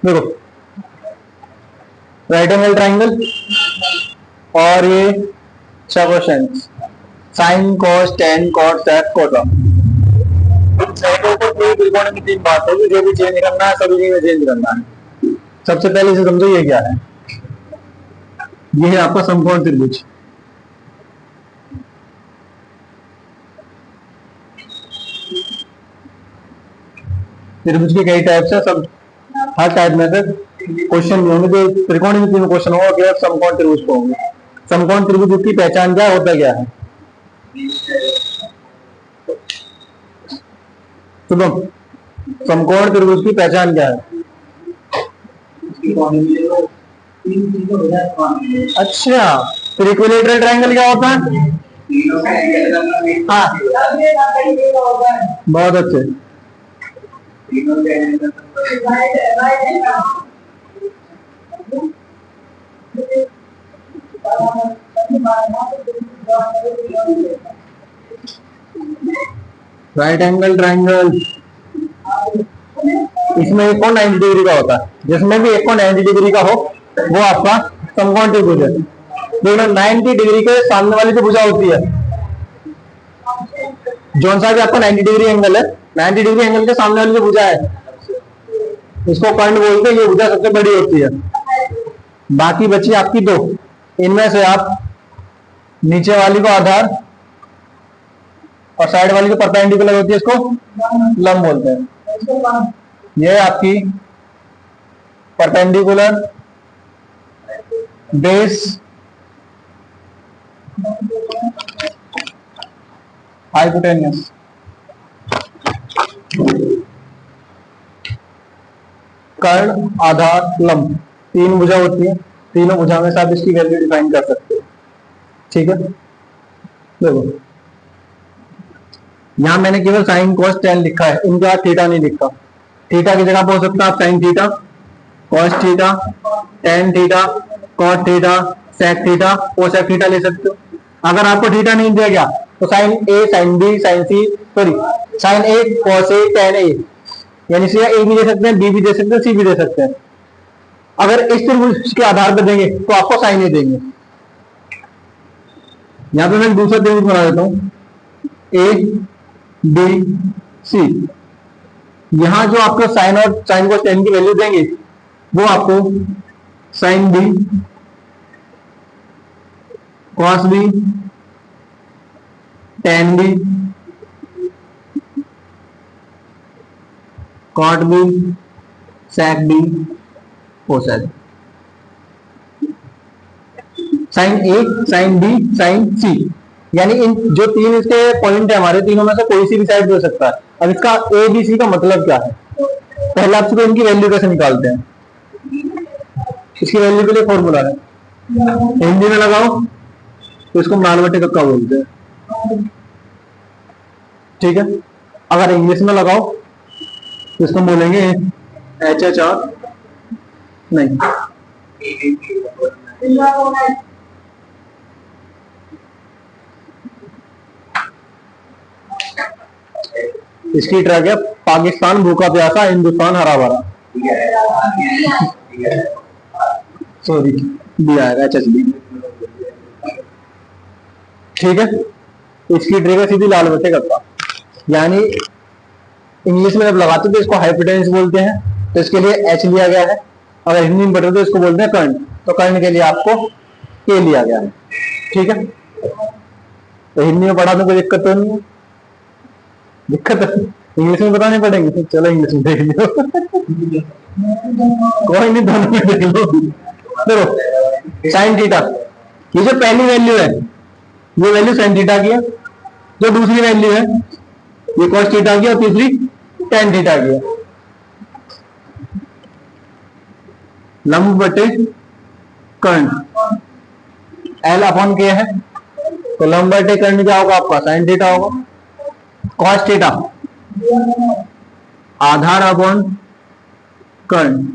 देखो right angle triangle और ये question sine cos tan cot sec कोटा त्रिकोण की तीन बात होगी, जो भी चेंज करना है सभी में चेंज करना है। सबसे पहले से समझो ये क्या है, ये है आपका समकोण त्रिभुज। त्रिभुज के कई टाइप्स है, सब हर टाइप में से क्वेश्चन नहीं होंगे जो त्रिकोणमिति में क्वेश्चन होगा केवल समकोण त्रिभुज को होंगे। समकोण त्रिभुज की पहचान क्या होता क्या है? शुभम, समकोण त्रिभुज की पहचान क्या है? अच्छा, फिर इक्विलेटरल ट्रायंगल क्या होता है? हाँ, बहुत अच्छे। राइट एंगल ट्रायंगल, इसमें एक कोण 90 डिग्री का होता है, जिसमें भी एक कोण 90 डिग्री का हो वो आपका समकोण त्रिभुज है। देखो 90 डिग्री के सामने वाली जो भुजा होती है, जौन सा भी आपका 90 डिग्री एंगल है, 90 डिग्री एंगल के सामने वाली जो भुजा है इसको कर्ण बोलते हैं। ये भुजा सबसे बड़ी होती है। बाकी बची आपकी दो, इनमें से आप नीचे वाली को आधार और साइड वाली जो परपेंडिकुलर होती है इसको लंब बोलते हैं। ये आपकी परपेंडिकुलर बेस हाइपोटेन्यूस। कर्ण आधार लंब तीन भुजा होती है, तीनों भुजा में से आप इसकी वैल्यू डिफाइन कर सकते हो। ठीक है, देखो यहां मैंने केवल साइन कॉस टेन लिखा है, इनका थीटा नहीं लिखा। थीटा की जगह पर हो सकता है आप sine theta, cos theta, tan theta, cot theta, sec theta, cosec theta ले सकते हो। अगर आपको थीटा नहीं दिया गया तो sign A, sine B, sine C, sorry sine A, cos A, ten ए, यानी सीधा ए भी दे सकते हैं, बी भी दे सकते हैं, सी भी दे सकते हैं। अगर इस त्रिभुज के आधार पर देंगे तो आपको साइन ए देंगे। यहां पे मैं दूसरा त्रिभुज बना देता हूं, ए बी सी। यहां जो आपको साइन और साइन को टेन की वैल्यू देंगे वो आपको sine B, cos B, tan B, cot B, sec B, cosec. Sine A, sine B, sine C, यानी इन जो तीन इसके पॉइंट है हमारे, तीनों में से कोई सी भी साइड दे सकता है। अब इसका ए बी सी का मतलब क्या है? पहले आपसे इनकी वैल्यू कैसे निकालते हैं? इसकी वैल्यू के लिए फॉर्मूला है, हिंदी में लगाओ तो इसको नालवटे कक्का बोलते हैं। ठीक है, अगर इंग्लिश में लगाओ तो इसको बोलेंगे एच एच आर, नहीं इसकी ट्रैक है पाकिस्तान भूखा प्यासा, हिंदुस्तान हरा भरा। सॉरी दिया है एच एच बी। ठीक है, इसकी ट्रैक है सीधी लाल बटे कक्का। यानी इंग्लिश में जब लगाते तो इसको हाइपोटेन्यूस बोलते हैं, तो इसके लिए एच लिया गया है। अगर हिंदी में पढ़े तो इसको बोलते हैं कर्ण, तो कर्ण के लिए आपको के लिया गया है। ठीक है, तो हिंदी में पढ़ा तो कोई दिक्कत तो नहीं है। दिक्कत है इंग्लिश में बताने पड़ेंगे, तो चलो इंग्लिश में देख लो। कोई नहीं, दोनों में देख लो। देखो साइन थीटा, ये जो पहली वैल्यू है ये वैल्यू साइन थीटा की है, जो दूसरी वैल्यू है ये कॉस थीटा की और तीसरी टेन थीटा की है। लंब बटे कर्ण एल अपॉन के है, तो लंब बटे कर्ण क्या होगा आपका? साइन थीटा होगा। कॉस थीटा आधार अपॉन कर्ण,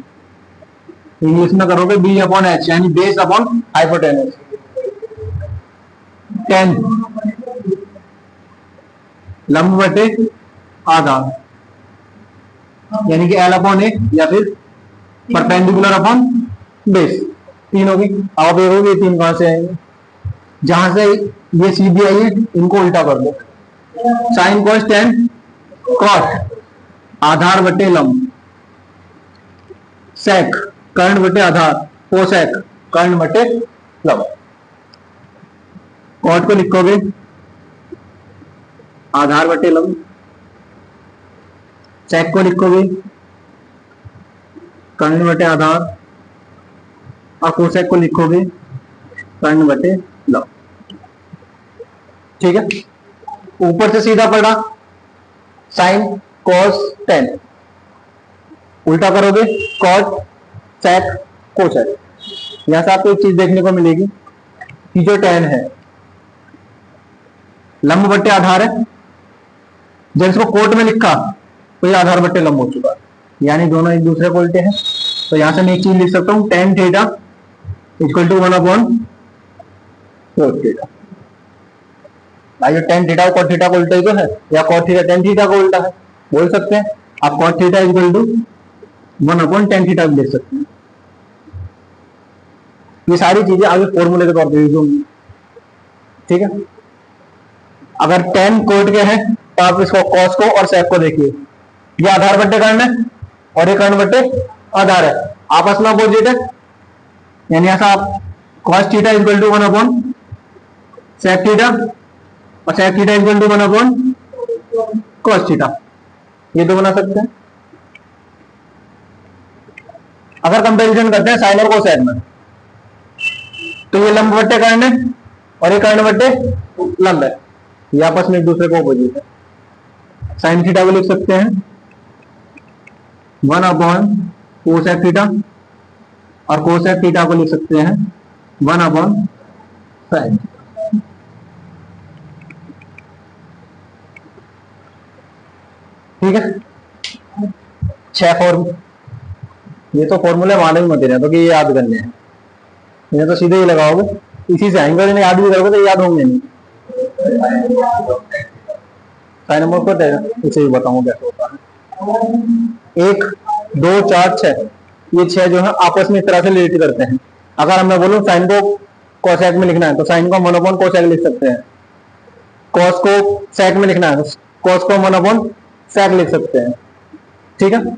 इंग्लिश में करोगे बी अपॉन एच, यानी बेस अपॉन हाइपोटेन्यूस। टेन लंब बटे आधार, यानी कि एल अपॉन ए या फिर परपेंडिकुलर अपॉन बेस, 3 होगी। अब आप देखोगे 3 कहां से आएंगे, जहां से ये सीधी आई है इनको उल्टा कर दो, साइन कॉस टेन कॉट आधार बटे लंब, सेक कर्ण बटे आधार, कोसेक कर्ण बटे लंब। कॉट को लिखोगे आधार बटे लंब, सेक को लिखोगे कर्ण बटे आधार, और कोसेक को लिखोगे कर्ण बटे लंब। ठीक है, ऊपर से सीधा पड़ा साइन कॉस टेन, उल्टा करोगे कॉट सेक कोसेक। यहां से आपको एक चीज देखने को मिलेगी कि जो टेन है लंब बट्टे आधार है, जब इसको कोट में लिखा तो ये आधार बट्टे लंब हो चुका, यानी दोनों एक दूसरे को उल्टे हैं। तो यहां से मैं एक चीज लिख सकता हूं, tan theta equal to 1/cos theta. भाई टेन थीटा और कॉट थीटा को उल्टा ही तो है, या कॉट थीटा टेन थीटा को उल्टा है, बोल सकते हैं आप cot theta equal to 1/tan theta भी लिख सकते हैं। ये सारी चीजें आगे फॉर्मूले के तौर पर यूज होंगी। ठीक है, अगर टेन कोट के हैं तो आप इसको कॉस को और सेक को देखिए, ये आधार बट्टे कर्ण है और ये कर्ण बट्टे आधार है, आपस में अपोजिट है, यानी ऐसा आप cos theta equal to 1/sec theta और sec theta equal to 1/cos theta, ये तो बना सकते हैं। अगर कंपैरिजन करते हैं साइन और कोसेक में, तो ये लंब बट्टे कर्ण है और ये कर्ण बट्टे लंब है, ये आपस में एक दूसरे को अपोजिट है। साइन थीटा को लिख सकते हैं 1/cosec थीटा और कोसेक थीटा को लिख सकते हैं 1/sin। ठीक है, 6 फॉर्म, ये तो फॉर्मूले मालूम मत देना तो कि ये याद करने हैं, ये तो सीधे ही लगाओगे, इसी से आएंगे, इन्हें याद भी करोगे तो याद होंगे नहीं। साइन नंबर को इसे भी बताऊंगा कैसे होता है। 1 2 4 6, ये 6 जो है आपस में इस तरह से रिलेट करते हैं। अगर मैं बोलूं साइन को कोसेक में लिखना है तो साइन को 1/cosec लिख सकते हैं, कॉस को सेक में लिखना है तो कॉस को 1/sec लिख सकते हैं। ठीक है,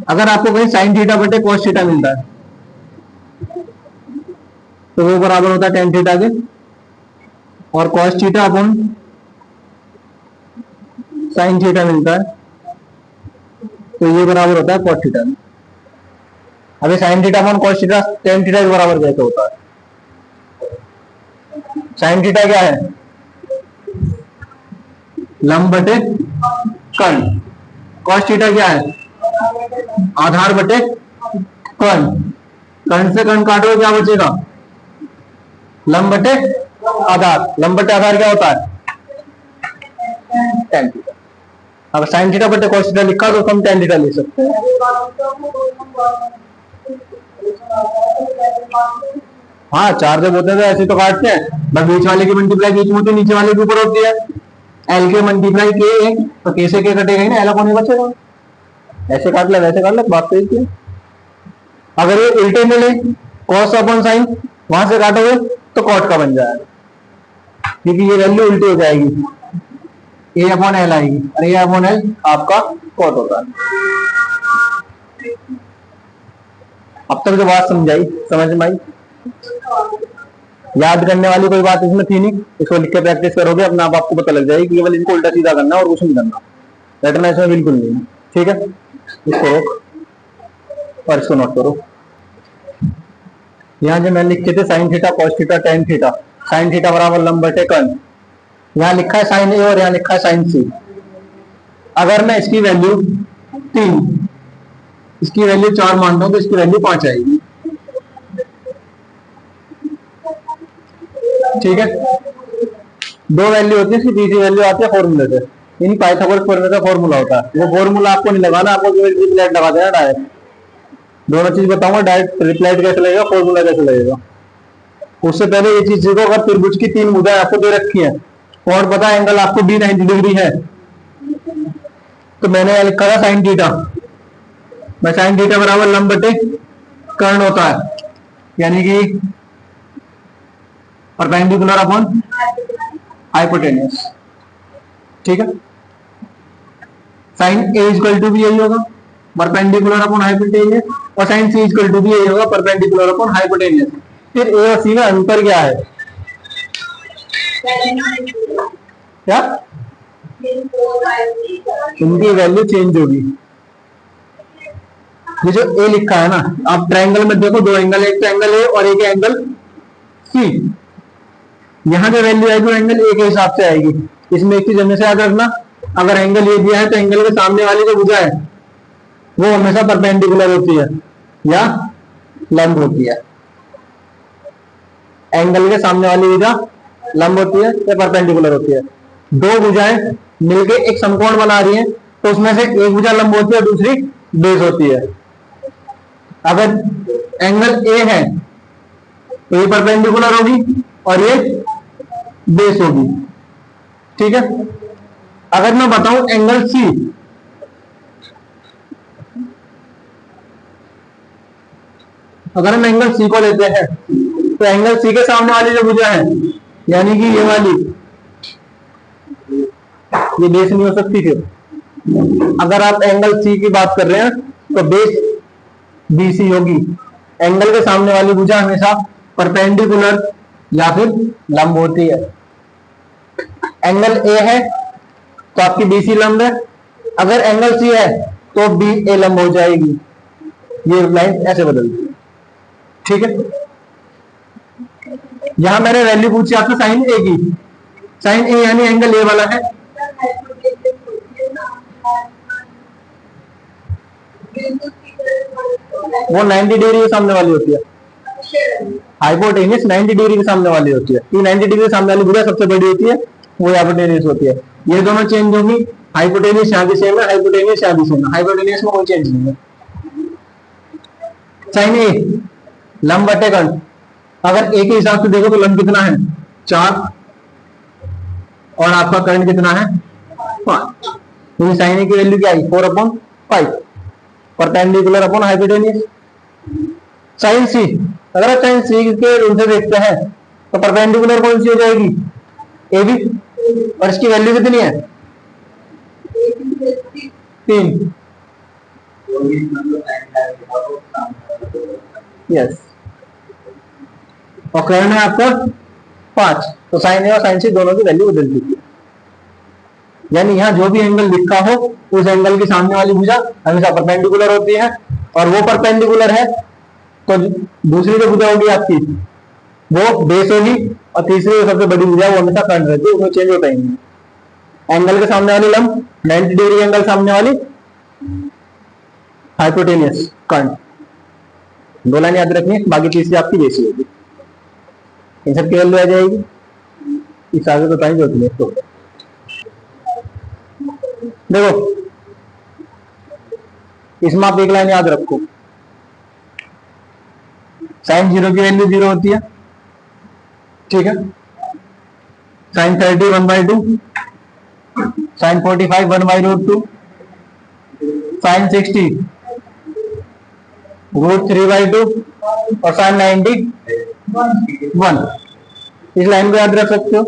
अगर आपको कहीं साइन थीटा बटे कॉस थीटा मिलता है तो वो बराबर होता है टेन थीटा के, और कॉस थीटा अपन साइन थीटा मिलता है तो ये बराबर होता है कॉस थीटा। अभी साइन थीटा अपन कॉस थीटा टेन थीटा के बराबर कैसे होता है? साइन थीटा क्या है? लंब बटे कर्ण। कॉस थीटा क्या है? आधार बटे कर्ण। कर्ण से कर्ण काटो क्या बचेगा? लंब बटे आधार। लंब बटे आधार क्या होता है? Tan theta. अगर साइन थीटा बटे कॉस थीटा लिखा तो हम टेन थीटा लिख सकते हैं। हाँ, चार जब होते हैं तो ऐसे तो काटते हैं, बस बीच वाले की मल्टीप्लाई बीच में होती है, नीचे वाले के ऊपर होती है। एल के मल्टीप्लाई के है तो के से के कटेगा ही ना, एल को नहीं बचेगा। ऐसे काट ले वैसे काट ले, बात तो एक है। अगर ये उल्टे में ले कॉस अपॉन साइन, वहां से काटोगे तो कॉट का बन जाएगा, क्योंकि ये वैल्यू उल्टी हो जाएगी, ए अपॉन एल आएगी और ए अपॉन एल आपका कॉट होता है। अब तक जो बात समझाई समझ में आई? याद करने वाली कोई बात इसमें थी नहीं, इसको लिख के प्रैक्टिस करोगे अपने आप आपको पता लग जाएगी कि केवल इनको उल्टा सीधा करना और कुछ नहीं करना, रटना इसमें बिल्कुल नहीं है। ठीक है, इसको रोक और इसको नोट करो। यहाँ जो मैंने लिखे थे sign theta cos theta tan theta, sine theta बराबर लंब बटे कर्ण, यहाँ लिखा है साइन ए और यहाँ लिखा है साइन सी। अगर मैं इसकी वैल्यू 3, इसकी वैल्यू 4 मानता हूं तो इसकी वैल्यू 5 आएगी। ठीक है, दो वैल्यू होती है, इसकी तीसरी वैल्यू आती है फॉर्मूले से। इन पाइथागोरस थ्योरम का फॉर्मूला होता है, वो फॉर्मूला आपको नहीं लगाना, आपको केवल ट्रिपलेट लगा देना डायरेक्ट। दोनों चीज बताऊंगा, डायरेक्ट ट्रिपलेट कैसे लगेगा, फॉर्मूला कैसे लगेगा। उससे पहले ये चीज सीखो, अगर त्रिभुज की 3 भुजाएं आपको दे रखी है और पता है एंगल आपको B 90 डिग्री है, तो मैंने लिखा था साइन थीटा, में साइन थीटा बराबर लंब बटे कर्ण होता है, यानी कि परपेंडिकुलर अपॉन हाइपोटेन्यूस। ठीक है, साइन ए इक्वल टू भी यही होगा, परपेंडिकुलर अपॉन हाइपोटेन्यूस, और साइन सी इक्वल टू भी यही होगा, परपेंडिकुलर अपॉन हाइपोटेन्यूस। फिर ए और सी में अंतर क्या है? क्या इनकी वैल्यू चेंज होगी। ये जो ए लिखा है ना, आप ट्रायंगल में देखो, दो एंगल, एक ट्रायंगल ए और एक एंगल सी। यहाँ जो वैल्यू आएगी वो एंगल ए के हिसाब से आएगी। इसमें एक चीज हमेशा याद रखना, अगर एंगल ये दिया है तो एंगल के सामने वाली जो भुजा है वो हमेशा परपेंडिकुलर होती है या लंब होती है। एंगल के सामने वाली भुजा लंब होती है या परपेंडिकुलर होती है। दो भुजाएं मिलके एक समकोण बना रही हैं, तो उसमें से एक भुजा लंब होती है और दूसरी बेस होती है। अगर एंगल ए है तो ये परपेंडिकुलर होगी और ये बेस होगी। ठीक है, अगर मैं बताऊं एंगल सी, अगर हम एंगल सी को लेते हैं तो एंगल सी के सामने वाली जो भुजा है, यानी कि ये वाली, ये बेस नहीं हो सकती। फिर अगर आप एंगल सी की बात कर रहे हैं तो बेस बीसी होगी। एंगल के सामने वाली भुजा हमेशा परपेंडिकुलर या फिर लंब होती है। एंगल ए है तो आपकी बीसी लंब है, अगर एंगल सी है तो बी ए लंब हो जाएगी। ये लाइन ऐसे बदलती है। ठीक है, यहां मैंने वैल्यू पूछी आपसे साइन ए की। साइन ए यानी एंगल ए वाला है, वो 90 डिग्री के सामने वाली होती है। हाइपोटेन्यूस 90 डिग्री के सामने वाली होती है। ये 90 डिग्री के सामने वाली भुजा सबसे बड़ी होती है, वो हाइपोटेन्यूस होती है। ये दोनों चेंज होगी, हाइपोटेन्यूस यहाँ भी सेम है, हाइपोटेन्यूस यहाँ भी सेम है। हाइपोटेन्यूस में कोई चेंज नहीं है। साइन ए लंब बटे कर्ण, अगर ए के हिसाब से देखो तो लंब कितना है 4 और आपका कर्ण कितना है 5। तो साइन ए की वैल्यू क्या आई 4/5, परपेंडिकुलर अपॉन हाइपोटेन्यूस। साइन सी, अगर आप साइन सी के रूप से देखते हैं तो परपेंडिकुलर कौन सी हो जाएगी? ए बी, और इसकी वैल्यू कितनी है 3। यस, और कर्ण है आपका 5, तो साइन ए और साइन सी दोनों की वैल्यू बदल चुकी है। यानी यहाँ जो भी एंगल लिखा हो उस एंगल के सामने वाली भुजा हमेशा परपेंडिकुलर होती है, और वो परपेंडिकुलर है तो दूसरी जो भुजा होगी आपकी वो बेस होगी, और तीसरी जो सबसे बड़ी भुजा वो हमेशा कर्ण रहती है, उसमें चेंज होता ही नहीं। एंगल के सामने वाली लंब 90 डिग्री, एंगल सामने वाली हाइपोटेन्यूस कर्ण। दो लाइन याद रखनी है, बाकी तीसरी आपकी बेसी होगी। इन सब की वैल्यू आ जाएगी। इस आगे तो टाइम होती है। तो देखो, इसमें आप एक लाइन याद रखो, साइन 0 की वैल्यू 0 होती है। ठीक है, साइन 30 1/2, साइन 45 1/√2, साइन 60 √3/2 और साइन 90 1। इस लाइन को याद रख सकते हो।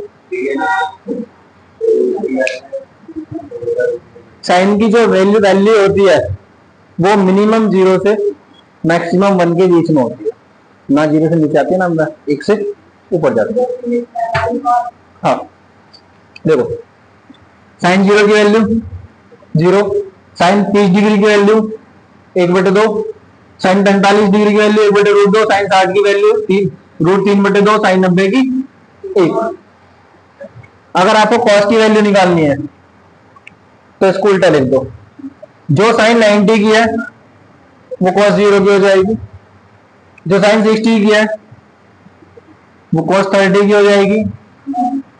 साइन की जो वैल्यू होती है वो मिनिमम 0 से मैक्सिमम 1 के बीच में होती है, ना 0 से नीचे आती है ना 1 से ऊपर जाती है। हाँ देखो, साइन 0 की वैल्यू 0, साइन 30 डिग्री की वैल्यू 1/2, साइन 45 डिग्री की वैल्यू 1/√2, साइन 60 की वैल्यू √3/2, साइन 90 की 1। अगर आपको कॉस की वैल्यू निकालनी है तो इसको उल्टा लिख दो, जो साइन 90 की है वो कॉस 0 की हो जाएगी, जो साइन 60 की है वो कॉस 30 की हो जाएगी,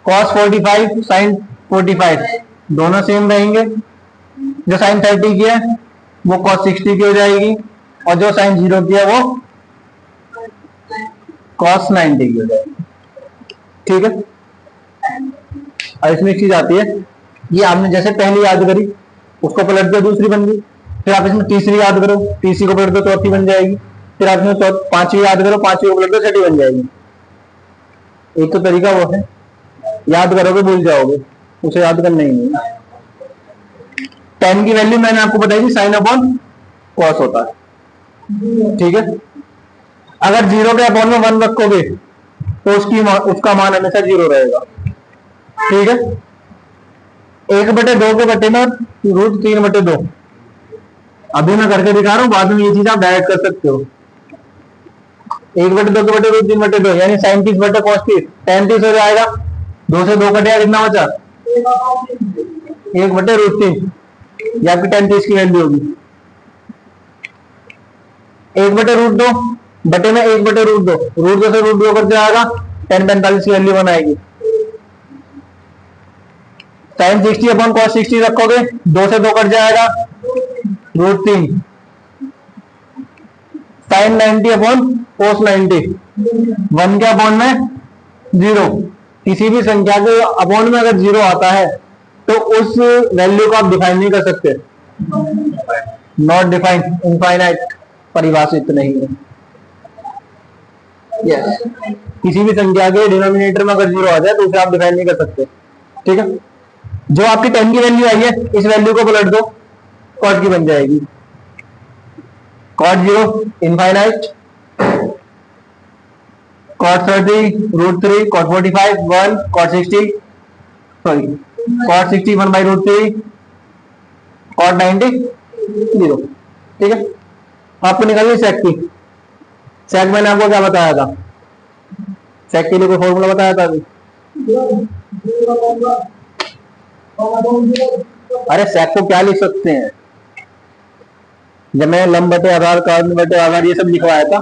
कॉस 45 साइन 45 दोनों सेम रहेंगे, जो साइन 30 की है वो कॉस 60 की हो जाएगी, और जो साइन 0 की है वो कॉस 90 की हो जाएगी। ठीक है, और इसमें एक चीज आती है, ये आपने जैसे पहले याद करी उसको पलट दिया दूसरी बन गई, फिर आप इसमें तीसरी याद करो, तीसरी को पलट दो चौथी बन जाएगी। फिर आप इसमें पांचवी याद करो, पांचवी को पलट दो छठी बन जाएगी। एक तो तरीका वो है, याद करोगे भूल जाओगे, उसे याद करना ही नहीं। tan की वैल्यू मैंने आपको बताई थी साइन अपॉन कॉस होता है, ठीक है। अगर जीरो के अपॉन में 1 रखोगे तो उसका मान हमेशा 0 रहेगा, ठीक है। 1/2 के बटे में √3/2 अभी मैं करके दिखा रहा हूं, बाद में ये चीज आप डायरेक्ट कर सकते हो। 1/2 के बटे √3/2 यानी sin 30 बटे cos 30, tan 30 हो जाएगा, 2 से 2 कटेगा, कितना बचा 1/√3, ये आपकी tan 30 की वैल्यू होगी। 1/√2 बटे में 1/√2, √2 से √2 कट जाएगा, tan 45 की वैल्यू बनाएगी। sin 60 अपॉन cos 60 रखोगे, 2 से 2 कट जाएगा, √3। sin 90 अपॉन cos 90, 1 के अपॉन में 0। किसी भी संख्या के अपॉन में अगर 0 आता है तो उस वैल्यू को आप डिफाइन नहीं कर सकते, नॉट डिफाइन, इनफाइनाइट, परिभाषित नहीं है। यस, किसी भी संख्या के डिनोमिनेटर में अगर 0 आ जाए तो उसे आप डिफाइन नहीं कर सकते, ठीक है। जो आपकी 10 की वैल्यू आई है, इस वैल्यू को पलट दो, कॉट की बन जाएगी, cot 0 infinite, cot 30 √3, cot 45 1, cot 60 1/√3, cot 90 0, ठीक है। आपको निकालनी सेक की। सेक मैंने आपको क्या बताया था, सेक के लिए कोई फॉर्मूला बताया था अभी? अरे सेक को क्या लिख सकते हैं, जब मैंने लंब बटे आधार, कार्ड बटे आधार, ये सब लिखवाया था,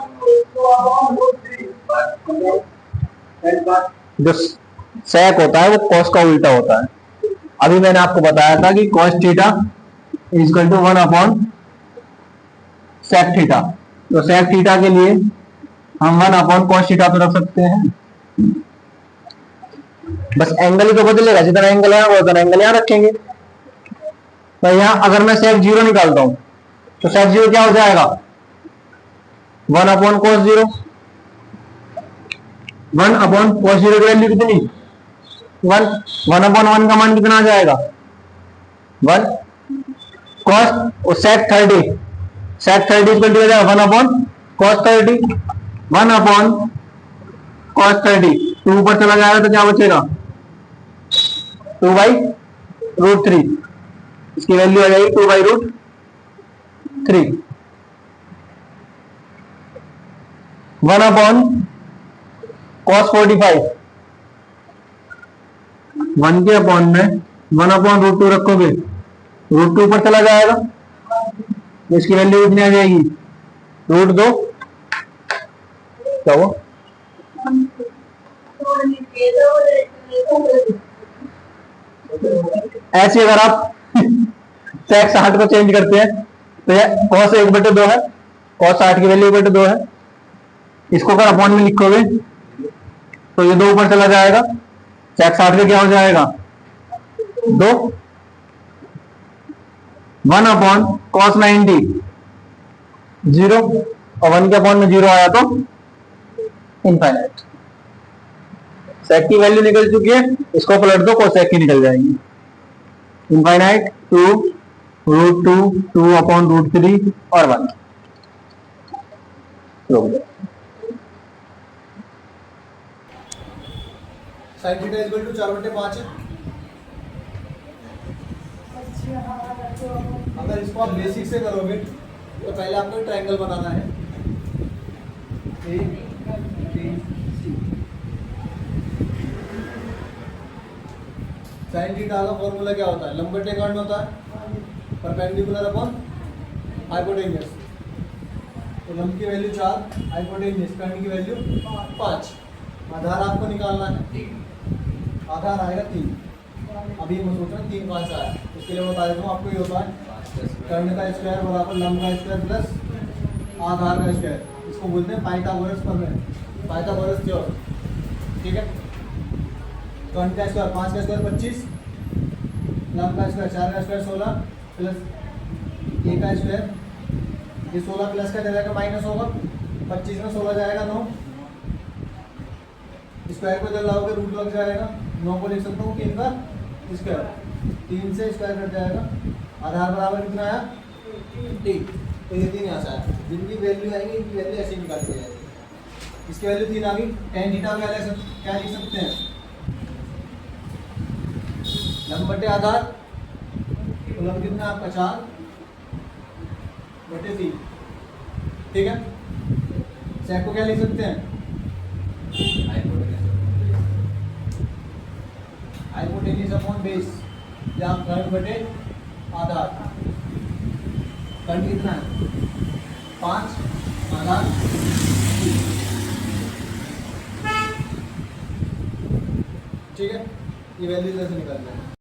जो सेक होता है वो कॉस का उल्टा होता है। अभी मैंने आपको बताया था कि cos theta equal to 1 upon sec theta, तो सेक थीटा के लिए हम 1 अपॉन cos थीटा तो रख सकते हैं, बस एंगल ही तो बदलेगा, जितना एंगल है उतना एंगल यहाँ रखेंगे। तो यहाँ अगर मैं सेक 0 निकालता हूं तो सेक 0 क्या हो जाएगा, 1 अपॉन cos 0, 1 अपॉन cos 0 की वैल्यू कितनी 1, 1 अपॉन 1 का मान कितना आ जाएगा 1, cos और सेक 30 इक्वल टू हो जाएगा 1 अपॉन cos 30, 1 अपॉन cos 30, 2 ऊपर चला जाएगा तो क्या बचेगा 2/√3, इसकी वैल्यू आ जाएगी 2/√3। 1 अपॉन cos 45, 1 के अपॉन में 1 अपॉन √2 रखोगे, √2 ऊपर चला जाएगा, इसकी वैल्यू कितनी आ जाएगी √2, क्या वो ऐसे अगर आप सेक 60 को चेंज करते हैं तो ये cos 1/2 है, cos 60 की वैल्यू 1/2 है, इसको अगर अपॉन में लिखोगे तो ये 2 ऊपर चला जाएगा, सेक 60 में क्या हो जाएगा 2, 1 अपॉन cos 90 0, और 1 के अपॉन में 0 आया तो इनफाइनाइट। सेक की वैल्यू निकल चुकी है, इसको पलट दो, कोसेक की निकल जाएगी, इनफाइनाइट 2 √2, 2 अपॉन √3 और 1। साइन थीटा इक्वल टू 4/5 है। अगर इसको आप बेसिक से करोगे तो पहले आपको ट्रायंगल बनाना है, A, B, C। Sine theta का फॉर्मूला क्या होता है, लंब बटे कर्ण होता है, परपेंडिकुलर अपॉन हाइपोटेन्यूस। तो लंब की वैल्यू 4, हाइपोटेन्यूस कर्ण की वैल्यू 5। आधार आपको निकालना है, आधार आएगा 3। अभी मैं सोच रहा हूँ 3 5 आया, उसके लिए बता देता हूँ आपको। ये होता है कर्ण का स्क्वायर बराबर लंब का स्क्वायर प्लस आधार का स्क्वायर, इसको बोलते हैं पाइथागोरस प्रमेय, पाइथागोरस थ्योरम, ठीक है। कर्ण का स्क्वायर 5 का स्क्वायर 25, लंब का स्क्वायर 4 का स्क्वायर 16 प्लस ए का स्क्वायर, ये 16 प्लस का जाएगा माइनस होगा, 25 में 16 जाएगा 9, स्क्वायर को जब लाओगे रूट लग जाएगा, 9 को लिख सकता हूँ 3 का स्क्वायर, 3 से स्क्वायर कट जाएगा, आधार बराबर कितना आया 3, तो ये 3 यहाँ से आया, जिनकी वैल्यू आएंगी इनकी वैल्यू ऐसे निकाल दी जाएगी। इसकी वैल्यू 3 आ गई, tan थीटा क्या लिख सकते हैं, लंब बटे आधार, तो लंब कितना आपका 4 बटे 3, ठीक है। सेक को क्या लिख सकते हैं, हाइपोटेन्यूज अपॉन बेस, या कर्ण बटे आधार, कर्ण कितना है 5, आधार 3, ठीक है। ये वैल्यू जैसे निकल जाए।